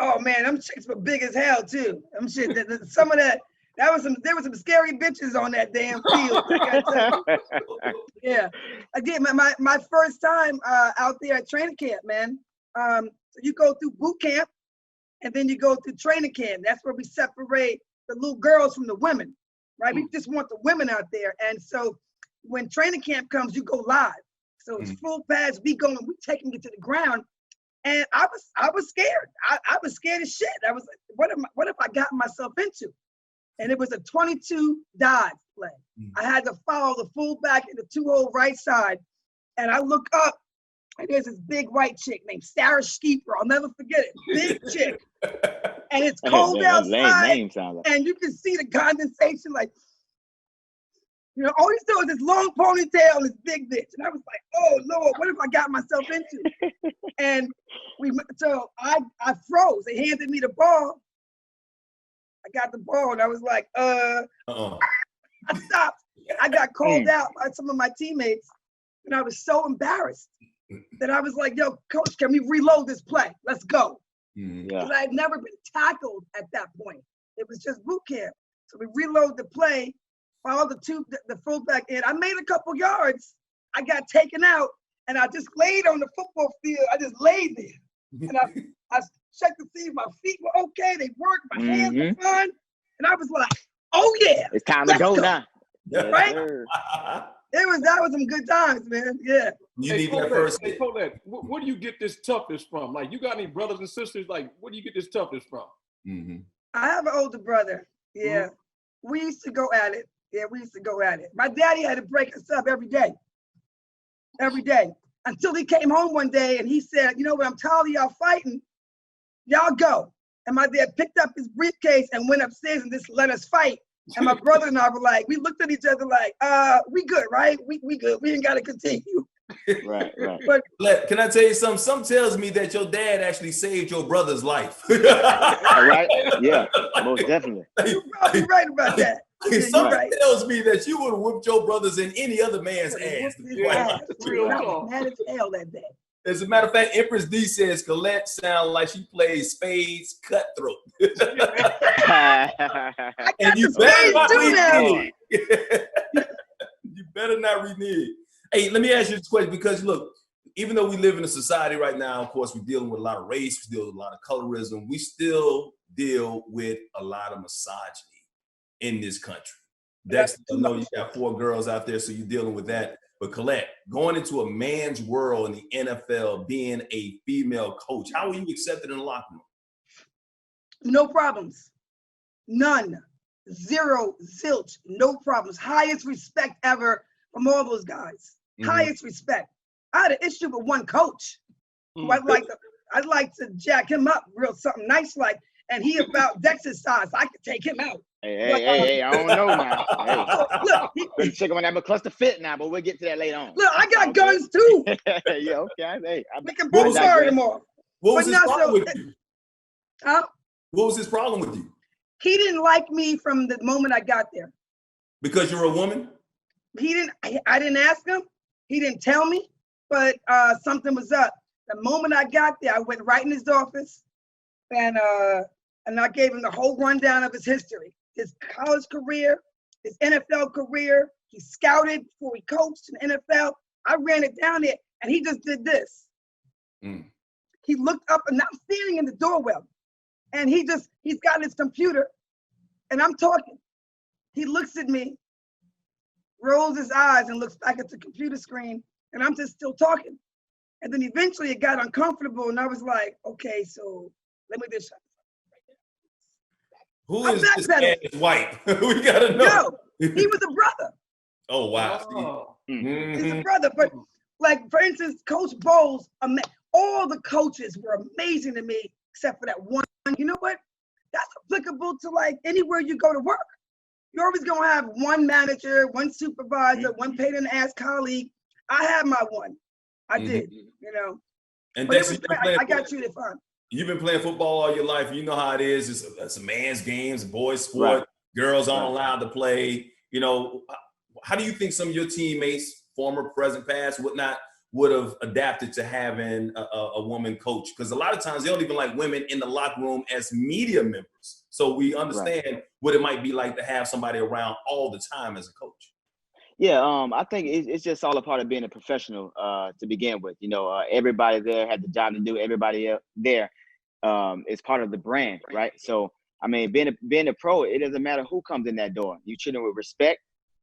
Oh man, them chicks were big as hell too. Them shit. Some of that. There was some scary bitches on that damn field. Yeah, I did my first time out there at training camp, man. So you go through boot camp, and then you go through training camp. That's where we separate the little girls from the women, right? We just want the women out there. And so when training camp comes, you go live. So it's full pads. We going, we taking it to the ground. And I was scared. I was scared as shit. I was like, what if I got myself into? And it was a 22 dive play. I had to follow the fullback in the 2-hole right side. And I look up, and there's this big white chick named Sarah Skeeper. I'll never forget it. Big chick. And it's cold outside. And you can see the condensation, like, you know, all you saw was this long ponytail and this big bitch. And I was like, oh Lord, what if I got myself into? And so I froze. They handed me the ball. I got the ball and I was like, I stopped. I got called out by some of my teammates and I was so embarrassed that I was like, yo, coach, can we reload this play? Let's go. Because I had never been tackled at that point. It was just boot camp. So we reload the play, followed the fullback in. I made a couple yards. I got taken out and I just laid on the football field. I just laid there. And I checked to see if my feet were okay. They worked. My hands were fine. And I was like, oh yeah. It's time to go now. Right? That was some good times, man. Yeah. You need that first. Hey, Collette, where do you get this toughness from? Like, you got any brothers and sisters? Like, where do you get this toughness from? I have an older brother. Yeah. We used to go at it. Yeah, we used to go at it. My daddy had to break us up every day. Every day. Until he came home one day and he said, you know what, I'm tired of y'all fighting. Y'all go. And my dad picked up his briefcase and went upstairs and just let us fight. And my brother and I were like, we looked at each other like, we good, right? We good. We ain't got to continue. Right. But can I tell you something? Some tells me that your dad actually saved your brother's life. Right? Yeah, most definitely. You're probably right about that. Something tells me that you would have whooped your brothers in any other man's ass. Real talk. Mad as hell that day. As a matter of fact, Empress D says Collette sounds like she plays spades cutthroat. And you better not renege. You better not renege. Hey, let me ask you this question because look, even though we live in a society right now, of course, we're dealing with a lot of race, we deal with a lot of colorism, we still deal with a lot of misogyny in this country. Dexter, I know you got 4 girls out there, so you're dealing with that. But Collette, going into a man's world in the NFL, being a female coach, how are you accepted in the locker room? No problems. None. Zero, zilch, no problems. Highest respect ever from all those guys. Highest respect. I had an issue with one coach who I'd like to jack him up real something nice like, and he about Dexter's size. I could take him out. Hey, I don't know now. Hey, look, check on that McCluster fit now, but we'll get to that later on. Look, I got guns too. Yeah, okay. Hey, we can both fire tomorrow. What was his problem with you? What was his problem with you? He didn't like me from the moment I got there. Because you're a woman? I didn't ask him. He didn't tell me, but something was up. The moment I got there, I went right in his office and I gave him the whole rundown of his history, his college career, his NFL career. He scouted before he coached in the NFL. I ran it down there and he just did this. He looked up and I'm standing in the doorway and he's got his computer and I'm talking. He looks at me, rolls his eyes and looks back at the computer screen and I'm just still talking. And then eventually it got uncomfortable and I was like, okay, so let me just. Who is this man's wife? We gotta know. No, he was a brother. Oh, wow. He's a brother, but like for instance, Coach Bowles, all the coaches were amazing to me except for that one. You know what? That's applicable to like anywhere you go to work. You're always gonna have one manager, one supervisor, one pain in the ass colleague. I had my one. I did, you know. And but I got treated fine. You've been playing football all your life. You know how it is. It's a man's game, it's a boys' sport. Right. Girls aren't allowed to play. You know, how do you think some of your teammates, former, present, past, whatnot, would have adapted to having a woman coach? Because a lot of times they don't even like women in the locker room as media members. So we understand what it might be like to have somebody around all the time as a coach. Yeah, I think it's just all a part of being a professional to begin with. You know, everybody there had the job to do. Everybody there is part of the brand, right? So, I mean, being a pro, it doesn't matter who comes in that door. You treat them with respect.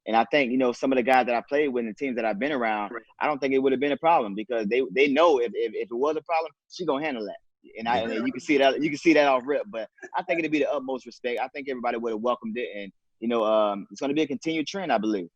And I think, you know, some of the guys that I played with and the teams that I've been around, I don't think it would have been a problem because they know if it was a problem, she gonna handle that. And you can see that off rip. But I think it'd be the utmost respect. I think everybody would have welcomed it, and you know, it's gonna be a continued trend, I believe.